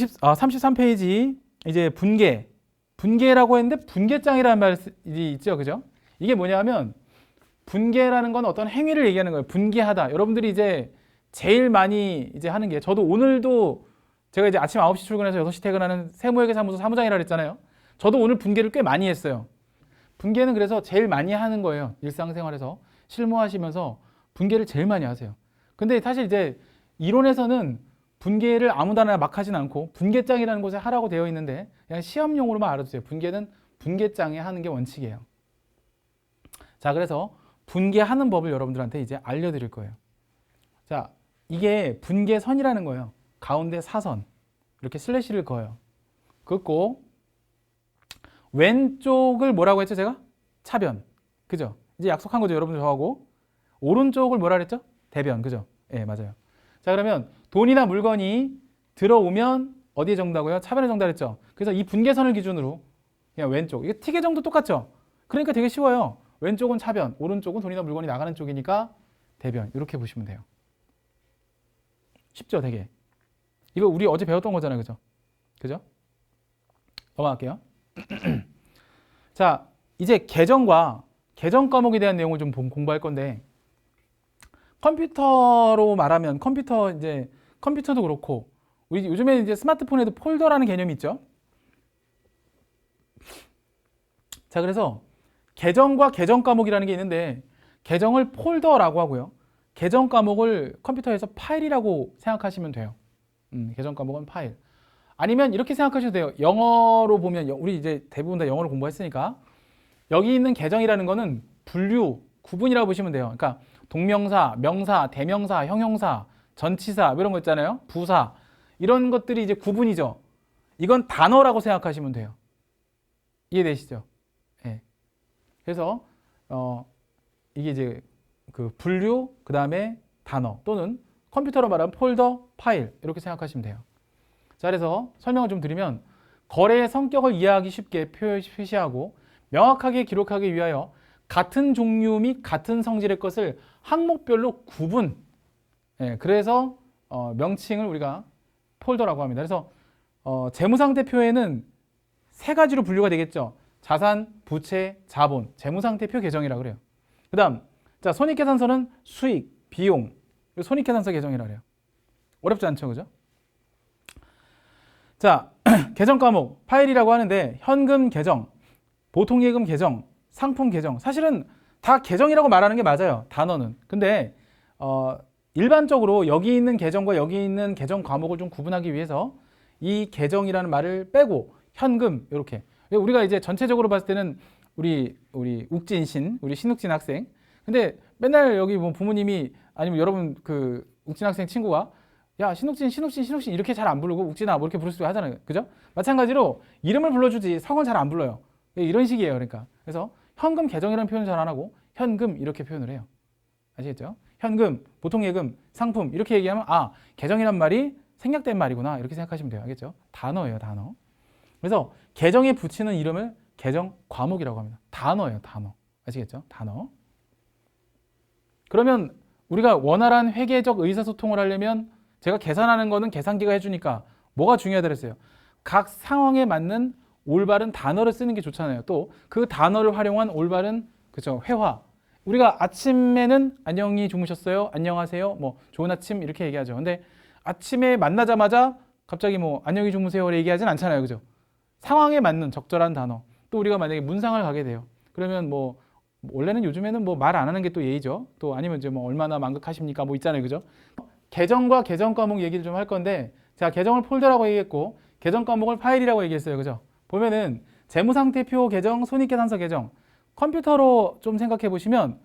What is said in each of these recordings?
33페이지 이제 분계라고 했는데 분계장이라는 말이 있죠, 그죠? 이게 뭐냐면 분계라는 건 어떤 행위를 얘기하는 거예요. 분계하다. 여러분들이 이제 제일 많이 이제 하는 게, 저도 오늘도 제가 이제 아침 9시 출근해서 6시 퇴근하는 세무회계사무소 사무장이라 그랬잖아요. 저도 오늘 분계를 꽤 많이 했어요. 분계는 그래서 제일 많이 하는 거예요. 일상생활에서 실무하시면서 분계를 제일 많이 하세요. 근데 사실 이제 이론에서는 분계를 아무데나 막 하진 않고 분계장이라는 곳에 하라고 되어 있는데 그냥 시험용으로만 알아두세요. 분계는 분계장에 하는 게 원칙이에요. 자, 그래서 분계하는 법을 여러분들한테 이제 알려드릴 거예요. 자, 이게 분계선이라는 거예요. 가운데 사선 이렇게 슬래시를 그어요. 긋고 왼쪽을 뭐라고 했죠, 제가? 차변. 그죠? 이제 약속한 거죠, 여러분들 저하고. 오른쪽을 뭐라 그랬죠? 대변. 그죠? 예, 맞아요. 자, 그러면 돈이나 물건이 들어오면 어디에 정다고요? 차변에 정다 그랬죠? 그래서 이 분계선을 기준으로 그냥 왼쪽. 이게 티계 정도 똑같죠? 그러니까 되게 쉬워요. 왼쪽은 차변, 오른쪽은 돈이나 물건이 나가는 쪽이니까 대변. 이렇게 보시면 돼요. 쉽죠, 되게. 이거 우리 어제 배웠던 거잖아요, 그죠? 그죠? 넘어갈게요. 자, 이제 계정과 계정 과목에 대한 내용을 좀 공부할 건데, 컴퓨터로 말하면 컴퓨터도 그렇고, 우리 요즘에 이제 스마트폰에도 폴더라는 개념이 있죠. 자, 그래서 계정과 계정 과목이라는 게 있는데, 계정을 폴더라고 하고요. 계정 과목을 컴퓨터에서 파일이라고 생각하시면 돼요. 계정 과목은 파일. 아니면 이렇게 생각하셔도 돼요. 영어로 보면, 우리 이제 대부분 다 영어를 공부했으니까 여기 있는 계정이라는 거는 분류, 구분이라고 보시면 돼요. 그러니까 동명사, 명사, 대명사, 형용사, 전치사 이런 거 있잖아요. 부사 이런 것들이 이제 구분이죠. 이건 단어라고 생각하시면 돼요. 이해되시죠? 네. 그래서 이게 이제 그 분류, 그 다음에 단어 또는 컴퓨터로 말하면 폴더, 파일 이렇게 생각하시면 돼요. 자, 그래서 설명을 좀 드리면 거래의 성격을 이해하기 쉽게 표시하고 명확하게 기록하기 위하여 같은 종류 및 같은 성질의 것을 항목별로 구분. 그래서 명칭을 우리가 폴더라고 합니다. 그래서 재무상태표에는 세 가지로 분류가 되겠죠. 자산, 부채, 자본, 재무상태표 계정이라고 그래요. 그 다음, 자, 손익계산서는 수익, 비용, 손익계산서 계정이라고 그래요. 어렵지 않죠, 그죠? 자, 계정 과목, 파일이라고 하는데 현금 계정, 보통예금 계정, 상품 계정, 사실은 다 계정이라고 말하는 게 맞아요, 단어는. 근데 일반적으로 여기 있는 계정과 여기 있는 계정 과목을 좀 구분하기 위해서 이 계정이라는 말을 빼고 현금 이렇게, 우리가 이제 전체적으로 봤을 때는 우리 욱진 우리 신욱진 학생, 근데 맨날 여기 뭐 부모님이 아니면 여러분 그 욱진 학생 친구가 야, 신욱진 이렇게 잘 안 부르고 욱진아 뭐 이렇게 부를 수도 하잖아요. 그죠? 마찬가지로 이름을 불러주지 성은 잘 안 불러요. 이런 식이에요. 그러니까. 그래서 현금 계정이라는 표현을 잘 안 하고 현금 이렇게 표현을 해요. 아시겠죠? 현금, 보통예금, 상품 이렇게 얘기하면 아, 계정이란 말이 생략된 말이구나 이렇게 생각하시면 돼요. 알겠죠? 단어예요, 단어. 그래서 계정에 붙이는 이름을 계정 과목이라고 합니다. 단어예요, 단어. 아시겠죠? 단어. 그러면 우리가 원활한 회계적 의사소통을 하려면 제가 계산하는 거는 계산기가 해주니까 뭐가 중요하다 그랬어요? 각 상황에 맞는 올바른 단어를 쓰는 게 좋잖아요. 또 그 단어를 활용한 올바른 그죠, 회화. 우리가 아침에는 안녕히 주무셨어요? 안녕하세요? 뭐 좋은 아침 이렇게 얘기하죠. 근데 아침에 만나자마자 갑자기 뭐 안녕히 주무세요 얘기하진 않잖아요. 그죠? 상황에 맞는 적절한 단어. 또 우리가 만약에 문상을 가게 돼요. 그러면 뭐 원래는 요즘에는 뭐 말 안 하는 게 또 예의죠. 또 아니면 이제 뭐 얼마나 만극하십니까? 뭐 있잖아요. 그죠? 계정과 계정 과목 얘기를 좀 할 건데, 제가 계정을 폴더라고 얘기했고 계정 과목을 파일이라고 얘기했어요. 그죠? 보면은 재무상태표 계정, 손익계산서 계정, 컴퓨터로 좀 생각해 보시면,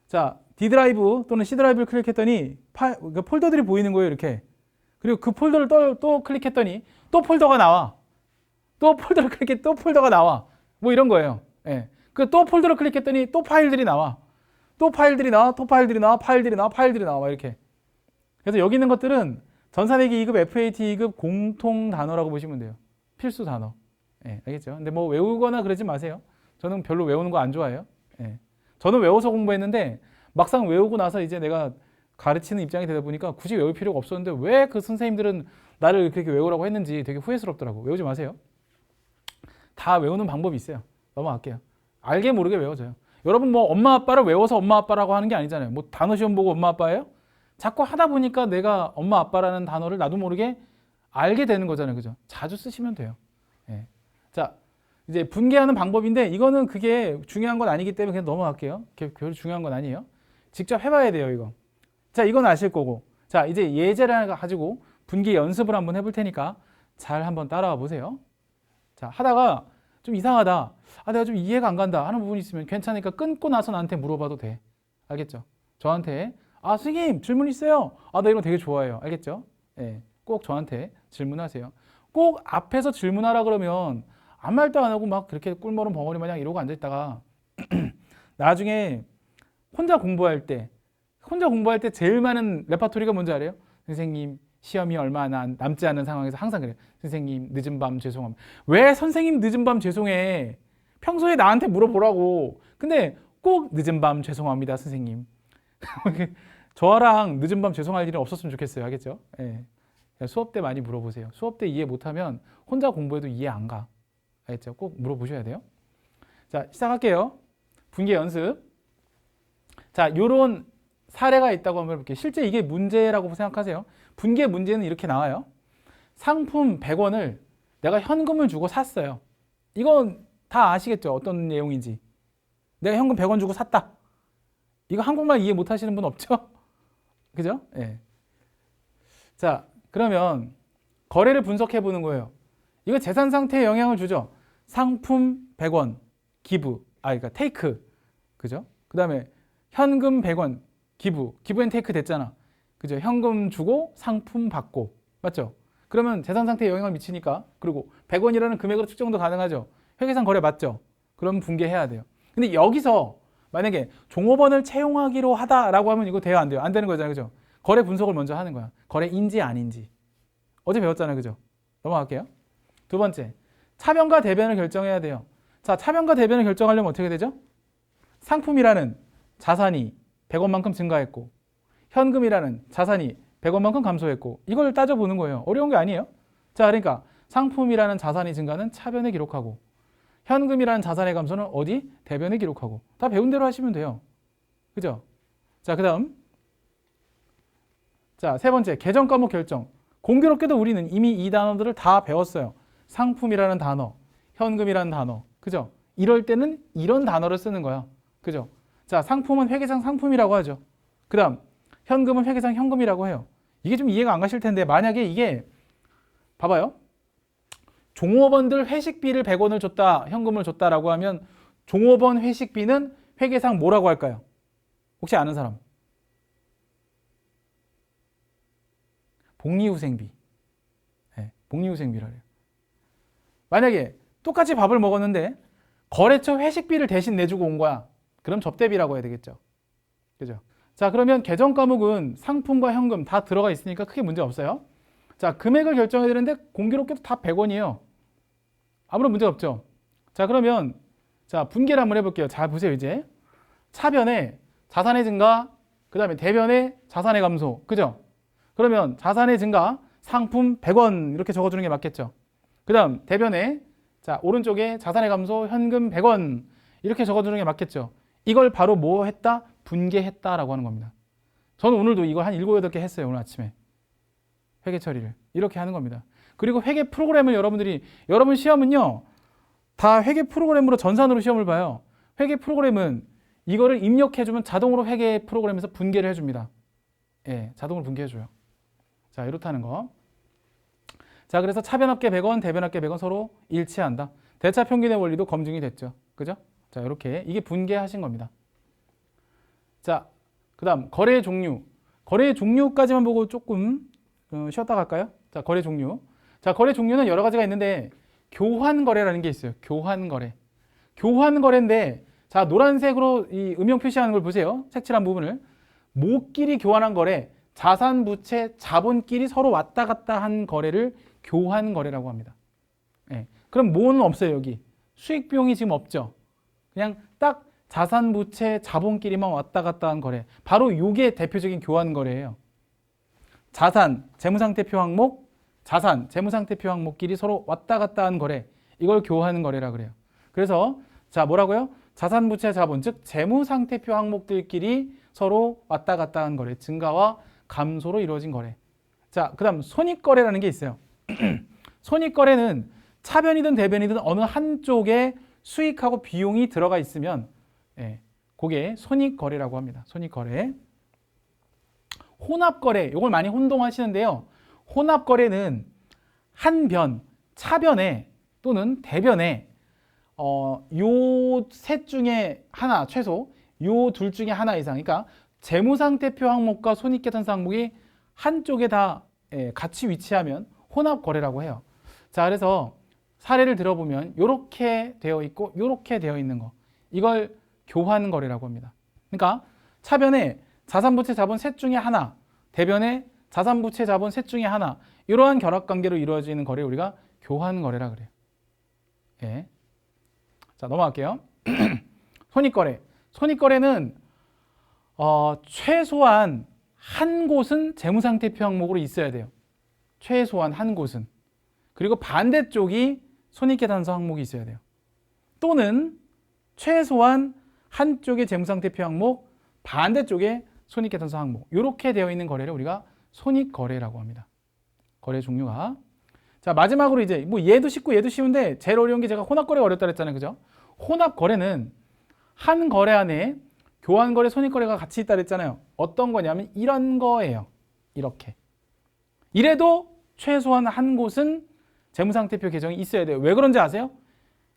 자, D 드라이브 또는 C 드라이브를 클릭했더니 폴더들이 보이는 거예요. 이렇게. 그리고 그 폴더를 또 클릭했더니 또 폴더가 나와. 또 폴더를 클릭해 또 폴더가 나와. 뭐 이런 거예요. 예. 그 또 폴더를 클릭했더니 또 파일들이 나와. 또 파일들이 나와. 또 파일들이 나와. 파일들이 나와. 이렇게. 그래서 여기 있는 것들은 전산회계 2급, FAT 2급 공통 단어라고 보시면 돼요. 필수 단어. 예, 알겠죠? 근데 뭐 외우거나 그러지 마세요. 저는 별로 외우는 거 안 좋아해요. 예. 저는 외워서 공부했는데 막상 외우고 나서 이제 내가 가르치는 입장이 되다 보니까 굳이 외울 필요가 없었는데 왜 그 선생님들은 나를 그렇게 외우라고 했는지 되게 후회스럽더라고. 외우지 마세요. 다 외우는 방법이 있어요. 넘어갈게요. 알게 모르게 외워져요. 여러분 뭐 엄마 아빠를 외워서 엄마 아빠라고 하는 게 아니잖아요. 뭐 단어 시험 보고 엄마 아빠예요? 자꾸 하다 보니까 내가 엄마 아빠라는 단어를 나도 모르게 알게 되는 거잖아요. 그죠? 자주 쓰시면 돼요. 예. 자, 이제 분개하는 방법인데 이거는 그게 중요한 건 아니기 때문에 그냥 넘어갈게요. 별로 중요한 건 아니에요. 직접 해봐야 돼요, 이거. 자, 이건 아실 거고. 자, 이제 예제를 가지고 분개 연습을 한번 해볼 테니까 잘 한번 따라와 보세요. 자, 하다가 좀 이상하다. 아, 내가 좀 이해가 안 간다 하는 부분이 있으면 괜찮으니까 끊고 나서 나한테 물어봐도 돼. 알겠죠? 저한테 아, 선생님 질문 있어요. 아, 나 이런 거 되게 좋아해요. 알겠죠? 예, 꼭 저한테 질문하세요. 꼭 앞에서 질문하라 그러면 아무 말도 안 하고 막 그렇게 꿀머름 벙어리 마냥 이러고 앉아있다가 나중에 혼자 공부할 때 제일 많은 레파토리가 뭔지 알아요? 선생님 시험이 얼마 남지 않은 상황에서 항상 그래요. 선생님 늦은 밤 죄송합니다. 왜 선생님 늦은 밤 죄송해? 평소에 나한테 물어보라고. 근데 꼭 늦은 밤 죄송합니다 선생님. 저랑 늦은 밤 죄송할 일은 없었으면 좋겠어요. 알겠죠? 예. 수업 때 많이 물어보세요. 수업 때 이해 못하면 혼자 공부해도 이해 안 가. 알겠죠? 꼭 물어보셔야 돼요. 자, 시작할게요. 분개 연습. 자, 요런 사례가 있다고 한번 해볼게요. 실제 이게 문제라고 생각하세요. 분개 문제는 이렇게 나와요. 상품 100원을 내가 현금을 주고 샀어요. 이건 다 아시겠죠? 어떤 내용인지. 내가 현금 100원 주고 샀다. 이거 한국말 이해 못 하시는 분 없죠? 그죠? 예. 자, 그러면 거래를 분석해 보는 거예요. 이거 재산 상태에 영향을 주죠. 상품 100원 기부, 그러니까 테이크, 그죠? 그 다음에 현금 100원 기부, 기부 앤 테이크 됐잖아. 그죠? 현금 주고 상품 받고, 맞죠? 그러면 재산 상태에 영향을 미치니까, 그리고 100원이라는 금액으로 측정도 가능하죠. 회계상 거래 맞죠? 그럼 분개해야 돼요. 근데 여기서 만약에 종업원을 채용하기로 하다라고 하면 이거 돼요, 안 돼요? 안 되는 거잖아요, 그죠? 거래 분석을 먼저 하는 거야. 거래인지 아닌지. 어제 배웠잖아요, 그죠? 넘어갈게요. 두 번째, 차변과 대변을 결정해야 돼요. 자, 차변과 대변을 결정하려면 어떻게 되죠? 상품이라는 자산이 100원만큼 증가했고 현금이라는 자산이 100원만큼 감소했고 이걸 따져보는 거예요. 어려운 게 아니에요. 자, 그러니까 상품이라는 자산이 증가는 차변에 기록하고 현금이라는 자산의 감소는 어디? 대변에 기록하고. 다 배운 대로 하시면 돼요. 그죠? 자, 그 다음 자, 세 번째, 계정 과목 결정. 공교롭게도 우리는 이미 이 단어들을 다 배웠어요. 상품이라는 단어, 현금이라는 단어, 그죠? 이럴 때는 이런 단어를 쓰는 거야. 그죠? 자, 상품은 회계상 상품이라고 하죠. 그 다음 현금은 회계상 현금이라고 해요. 이게 좀 이해가 안 가실 텐데 만약에 이게 봐봐요. 종업원들 회식비를 100원을 줬다, 현금을 줬다라고 하면 종업원 회식비는 회계상 뭐라고 할까요? 혹시 아는 사람? 복리후생비. 네, 복리후생비라 해요. 만약에 똑같이 밥을 먹었는데 거래처 회식비를 대신 내주고 온 거야. 그럼 접대비라고 해야 되겠죠. 그죠? 자, 그러면 계정 과목은 상품과 현금 다 들어가 있으니까 크게 문제 없어요. 자, 금액을 결정해야 되는데 공교롭게도 다 100원이에요. 아무런 문제 없죠. 자, 그러면 자, 분개를 한번 해볼게요. 잘 보세요, 이제. 차변에 자산의 증가, 그 다음에 대변에 자산의 감소. 그죠? 그러면 자산의 증가, 상품 100원 이렇게 적어주는 게 맞겠죠. 그 다음 대변에 자, 오른쪽에 자산의 감소, 현금 100원 이렇게 적어주는 게 맞겠죠. 이걸 바로 뭐 했다? 분개했다라고 하는 겁니다. 저는 오늘도 이걸 한 7, 8개 했어요. 오늘 아침에. 회계 처리를. 이렇게 하는 겁니다. 그리고 회계 프로그램을 여러분 시험은요. 다 회계 프로그램으로 전산으로 시험을 봐요. 회계 프로그램은 이거를 입력해주면 자동으로 회계 프로그램에서 분개를 해줍니다. 예, 자동으로 분개해줘요. 자, 이렇다는 거. 자, 그래서 차변합계 100원, 대변합계 100원 서로 일치한다. 대차 평균의 원리도 검증이 됐죠. 그죠? 자, 이렇게 이게 분개하신 겁니다. 자, 그 다음 거래 종류. 거래 종류까지만 보고 조금 쉬었다 갈까요? 자, 거래 종류. 자, 거래 종류는 여러 가지가 있는데 교환 거래라는 게 있어요. 교환 거래. 교환 거래인데 자, 노란색으로 이 음영 표시하는 걸 보세요. 색칠한 부분을. 모끼리 교환한 거래. 자산, 부채, 자본끼리 서로 왔다 갔다 한 거래를 교환 거래라고 합니다. 예. 그럼 뭐는 없어요, 여기. 수익 비용이 지금 없죠. 그냥 딱 자산, 부채, 자본끼리만 왔다 갔다 한 거래. 바로 이게 대표적인 교환 거래예요. 자산, 재무상태표 항목, 자산, 재무상태표 항목끼리 서로 왔다 갔다 한 거래. 이걸 교환 거래라 그래요. 그래서 자, 뭐라고요? 자산, 부채, 자본, 즉 재무상태표 항목들끼리 서로 왔다 갔다 한 거래. 증가와 감소로 이루어진 거래. 자, 그다음 손익거래라는 게 있어요. 손익거래는 차변이든 대변이든 어느 한쪽에 수익하고 비용이 들어가 있으면 그게 손익거래라고 합니다. 손익거래. 혼합거래, 이걸 많이 혼동하시는데요. 혼합거래는 한 변, 차변에 또는 대변에 요 셋 중에 하나, 최소 요 둘 중에 하나 이상, 그러니까 재무상태표 항목과 손익계산서 항목이 한쪽에 다 같이 위치하면 혼합거래라고 해요. 자, 그래서 사례를 들어보면 이렇게 되어 있고 이렇게 되어 있는 거, 이걸 교환거래라고 합니다. 그러니까 차변에 자산부채 자본 셋 중에 하나, 대변에 자산부채 자본 셋 중에 하나, 이러한 결합관계로 이루어지는 거래를 우리가 교환거래라 그래요. 예. 자, 넘어갈게요. 손익거래. 손익거래는 최소한 한 곳은 재무상태표 항목으로 있어야 돼요. 최소한 한 곳은. 그리고 반대쪽이 손익계산서 항목이 있어야 돼요. 또는 최소한 한쪽에 재무상태표 항목, 반대쪽에 손익계산서 항목. 이렇게 되어 있는 거래를 우리가 손익거래라고 합니다. 거래 종류가. 자, 마지막으로 이제 뭐 얘도 쉽고 얘도 쉬운데 제일 어려운 게 제가 혼합거래가 어렵다 그랬잖아요. 그죠? 혼합거래는 한 거래 안에 교환거래, 손익거래가 같이 있다 그랬잖아요. 어떤 거냐면 이런 거예요. 이렇게. 이래도 최소한 한 곳은 재무상태표 계정이 있어야 돼요. 왜 그런지 아세요?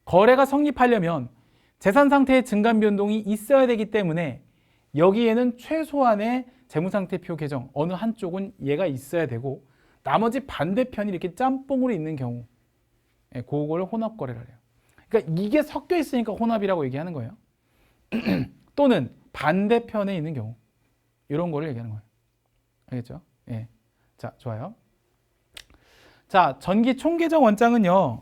거래가 성립하려면 재산 상태의 증감 변동이 있어야 되기 때문에 여기에는 최소한의 재무상태표 계정 어느 한쪽은 얘가 있어야 되고 나머지 반대편이 이렇게 짬뽕으로 있는 경우 그걸 혼합거래를 해요. 그러니까 이게 섞여 있으니까 혼합이라고 얘기하는 거예요. 또는 반대편에 있는 경우 이런 거를 얘기하는 거예요. 알겠죠? 예. 자, 좋아요. 자, 전기 총계정 원장은요.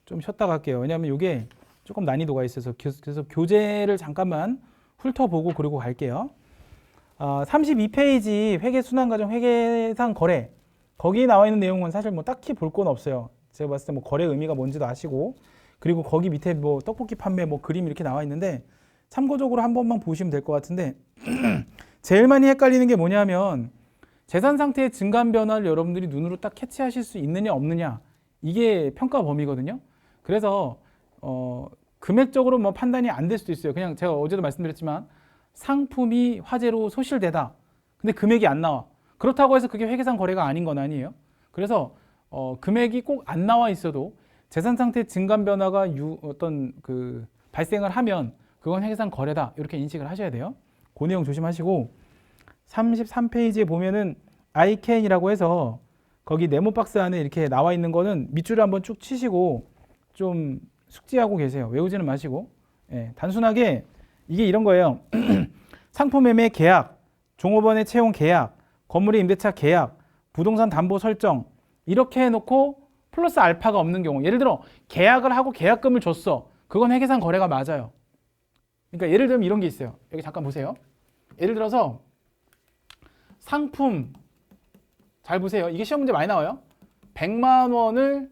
좀 쉬었다 갈게요. 왜냐하면 이게 조금 난이도가 있어서 그래서 교재를 잠깐만 훑어보고 그리고 갈게요. 32페이지 회계순환과정 회계상 거래, 거기에 나와 있는 내용은 사실 뭐 딱히 볼 건 없어요. 제가 봤을 때 뭐 거래 의미가 뭔지도 아시고, 그리고 거기 밑에 뭐 떡볶이 판매 뭐 그림 이렇게 나와 있는데 참고적으로 한 번만 보시면 될 것 같은데 제일 많이 헷갈리는 게 뭐냐면 재산 상태의 증감 변화를 여러분들이 눈으로 딱 캐치하실 수 있느냐 없느냐, 이게 평가 범위거든요. 그래서 금액적으로 뭐 판단이 안 될 수도 있어요. 그냥 제가 어제도 말씀드렸지만 상품이 화재로 소실되다. 근데 금액이 안 나와. 그렇다고 해서 그게 회계상 거래가 아닌 건 아니에요. 그래서 금액이 꼭 안 나와 있어도 재산 상태 증감 변화가 발생을 하면 그건 회계상 거래다. 이렇게 인식을 하셔야 돼요. 그 내용 조심하시고 33페이지에 보면은 ICAN이라고 해서 거기 네모 박스 안에 이렇게 나와 있는 거는 밑줄을 한번 쭉 치시고 좀 숙지하고 계세요. 외우지는 마시고. 예, 단순하게 이게 이런 거예요. 상품 매매 계약, 종업원의 채용 계약, 건물의 임대차 계약, 부동산 담보 설정, 이렇게 해놓고 플러스 알파가 없는 경우, 예를 들어 계약을 하고 계약금을 줬어. 그건 회계상 거래가 맞아요. 그러니까 예를 들면 이런 게 있어요. 여기 잠깐 보세요. 예를 들어서 상품, 잘 보세요. 이게 시험 문제 많이 나와요. 100만 원을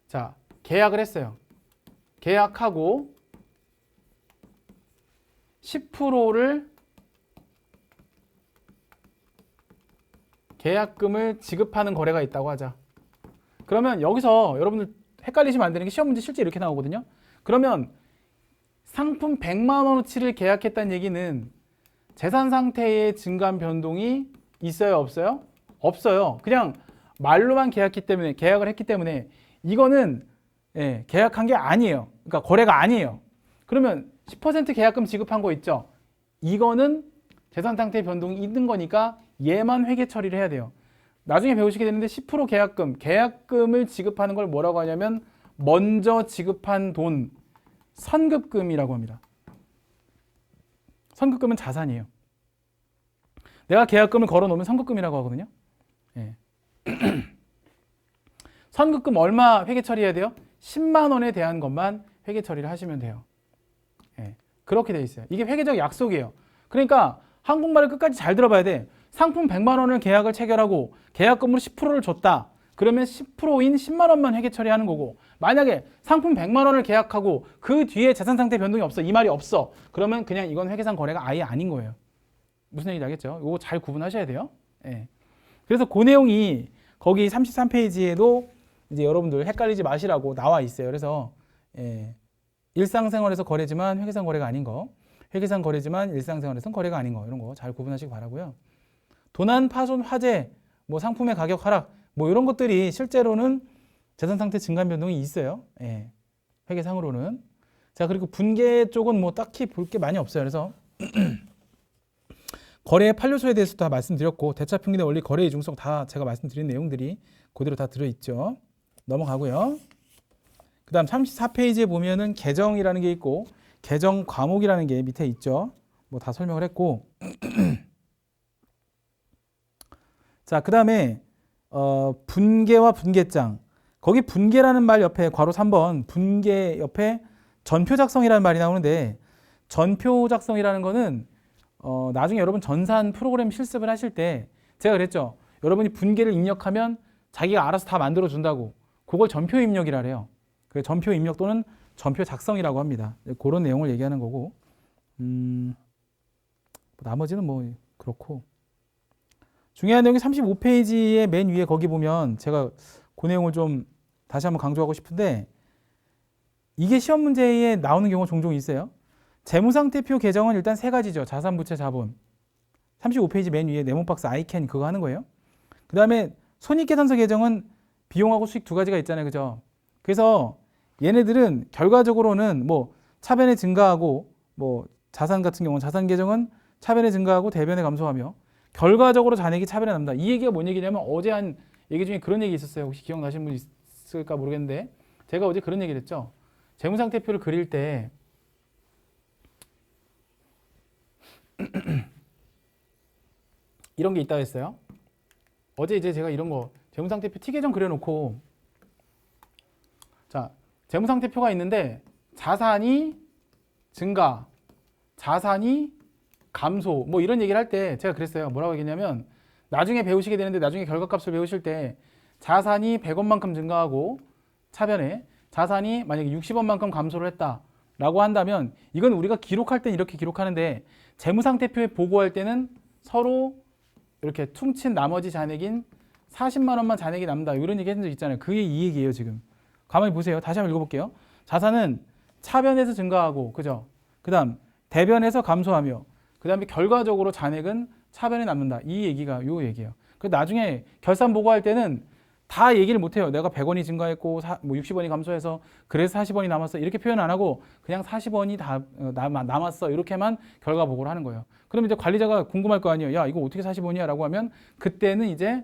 자, 계약을 했어요. 계약하고 10%를 계약금을 지급하는 거래가 있다고 하자. 그러면 여기서 여러분들 헷갈리시면 안 되는 게 시험 문제 실제 이렇게 나오거든요. 그러면 상품 100만 원어치를 계약했다는 얘기는 재산 상태의 증감 변동이 있어요, 없어요? 없어요. 그냥 말로만 계약을 했기 때문에 이거는 계약한 게 아니에요. 그러니까 거래가 아니에요. 그러면 10% 계약금 지급한 거 있죠? 이거는 재산 상태 변동이 있는 거니까 얘만 회계 처리를 해야 돼요. 나중에 배우시게 되는데 10% 계약금을 지급하는 걸 뭐라고 하냐면 먼저 지급한 돈, 선급금이라고 합니다. 선급금은 자산이에요. 내가 계약금을 걸어 놓으면 선급금이라고 하거든요. 예. 선급금 얼마 회계 처리해야 돼요? 10만 원에 대한 것만 회계 처리를 하시면 돼요. 예. 그렇게 돼 있어요. 이게 회계적 약속이에요. 그러니까 한국말을 끝까지 잘 들어봐야 돼. 상품 100만 원을 계약을 체결하고 계약금으로 10%를 줬다. 그러면 10%인 10만 원만 회계 처리하는 거고, 만약에 상품 100만 원을 계약하고 그 뒤에 자산 상태 변동이 없어, 이 말이 없어, 그러면 그냥 이건 회계상 거래가 아예 아닌 거예요. 무슨 얘기인지 알겠죠? 이거 잘 구분하셔야 돼요. 예. 그래서 그 내용이 거기 33페이지에도 이제 여러분들 헷갈리지 마시라고 나와 있어요. 그래서 일상생활에서 거래지만 회계상 거래가 아닌 거, 회계상 거래지만 일상생활에서는 거래가 아닌 거, 이런 거 잘 구분하시기 바라고요. 도난, 파손, 화재, 뭐 상품의 가격 하락, 뭐 이런 것들이 실제로는 자산 상태 증가 변동이 있어요. 회계상으로는. 자, 그리고 분계 쪽은 뭐 딱히 볼 게 많이 없어요. 그래서 거래의 판료소에 대해서 다 말씀드렸고, 대차평균의 원리, 거래의 이중성 다 제가 말씀드린 내용들이 그대로 다 들어있죠. 넘어가고요. 그 다음 34페이지에 보면은 계정이라는 게 있고, 계정 과목이라는 게 밑에 있죠. 뭐 다 설명을 했고. 자, 그 다음에 분계와 분계장. 거기 분계라는 말 옆에 괄호 3번 분계 옆에 전표 작성이라는 말이 나오는데, 전표 작성이라는 거는 나중에 여러분 전산 프로그램 실습을 하실 때 제가 그랬죠. 여러분이 분계를 입력하면 자기가 알아서 다 만들어 준다고. 그걸 전표 입력이라 그래요. 그 전표 입력 또는 전표 작성이라고 합니다. 그런 내용을 얘기하는 거고, 나머지는 뭐 그렇고. 중요한 내용이 35페이지의 맨 위에 거기 보면 제가 그 내용을 좀 다시 한번 강조하고 싶은데, 이게 시험 문제에 나오는 경우가 종종 있어요. 재무상태표 계정은 일단 세 가지죠. 자산, 부채, 자본. 35페이지 맨 위에 네모 박스 아이캔 그거 하는 거예요. 그 다음에 손익계산서 계정은 비용하고 수익 두 가지가 있잖아요. 그죠? 그래서 얘네들은 결과적으로는 뭐 차변에 증가하고, 뭐 자산 같은 경우는 자산 계정은 차변에 증가하고 대변에 감소하며 결과적으로 잔액이 차변에 남는다. 이 얘기가 뭔 얘기냐면 어제 한 얘기 중에 그런 얘기 있었어요. 혹시 기억나시는 분 있을까 모르겠는데, 제가 어제 그런 얘기를 했죠. 재무상태표를 그릴 때 이런 게 있다고 했어요. 어제 이제 제가 이런 거 재무상태표 T계정 그려놓고, 자, 재무상태표가 있는데 자산이 증가, 자산이 감소, 뭐 이런 얘기를 할 때 제가 그랬어요. 뭐라고 얘기했냐면, 나중에 배우시게 되는데 나중에 결과값을 배우실 때 자산이 100원만큼 증가하고 차변에 자산이 만약에 60원만큼 감소를 했다라고 한다면, 이건 우리가 기록할 땐 이렇게 기록하는데 재무상태표에 보고할 때는 서로 이렇게 퉁친 나머지 잔액인 40만 원만 잔액이 남는다, 이런 얘기 했던 적 있잖아요. 그게 이 얘기예요. 지금 가만히 보세요. 다시 한번 읽어볼게요. 자산은 차변에서 증가하고, 그죠? 그 다음 대변에서 감소하며, 그 다음에 결과적으로 잔액은 차변에 남는다. 이 얘기가 요 얘기예요. 그 나중에 결산 보고할 때는 다 얘기를 못해요. 내가 100원이 증가했고 뭐 60원이 감소해서 그래서 40원이 남았어, 이렇게 표현 안 하고 그냥 40원이 다 남았어, 이렇게만 결과 보고를 하는 거예요. 그럼 이제 관리자가 궁금할 거 아니에요. 야, 이거 어떻게 40원이야? 라고 하면 그때는 이제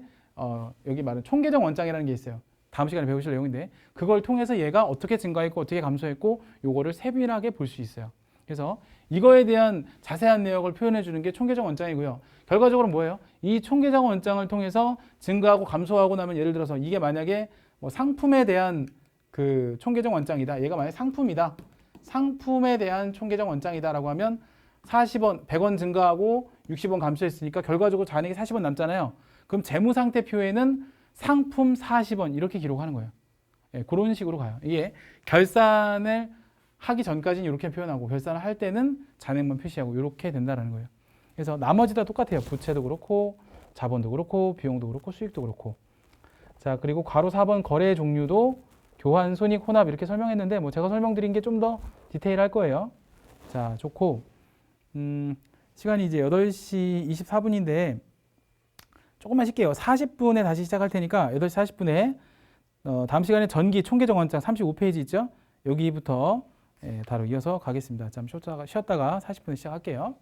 여기 말은 총계정 원장이라는 게 있어요. 다음 시간에 배우실 내용인데, 그걸 통해서 얘가 어떻게 증가했고 어떻게 감소했고 요거를 세밀하게 볼 수 있어요. 그래서 이거에 대한 자세한 내역을 표현해 주는 게 총계정 원장이고요. 결과적으로 뭐예요? 이 총계정 원장을 통해서 증가하고 감소하고 나면, 예를 들어서 이게 만약에 뭐 상품에 대한 그 총계정 원장이다. 얘가 만약에 상품이다. 상품에 대한 총계정 원장이다라고 하면 40원, 100원 증가하고 60원 감소했으니까 결과적으로 잔액이 40원 남잖아요. 그럼 재무상태표에는 상품 40원 이렇게 기록하는 거예요. 그런 식으로 가요. 이게 결산을 하기 전까지는 이렇게 표현하고, 결산을 할 때는 잔액만 표시하고, 이렇게 된다는 거예요. 그래서 나머지 다 똑같아요. 부채도 그렇고 자본도 그렇고 비용도 그렇고 수익도 그렇고. 자, 그리고 괄호 4번 거래 종류도 교환, 손익, 혼합 이렇게 설명했는데, 뭐 제가 설명드린 게 좀 더 디테일할 거예요. 자, 좋고, 시간이 이제 8시 24분인데 조금만 쉴게요. 40분에 다시 시작할 테니까 8시 40분에 다음 시간에 전기 총계정 원장 35페이지 있죠? 여기부터 바로 이어서 가겠습니다. 잠시 쉬었다가 40분에 시작할게요.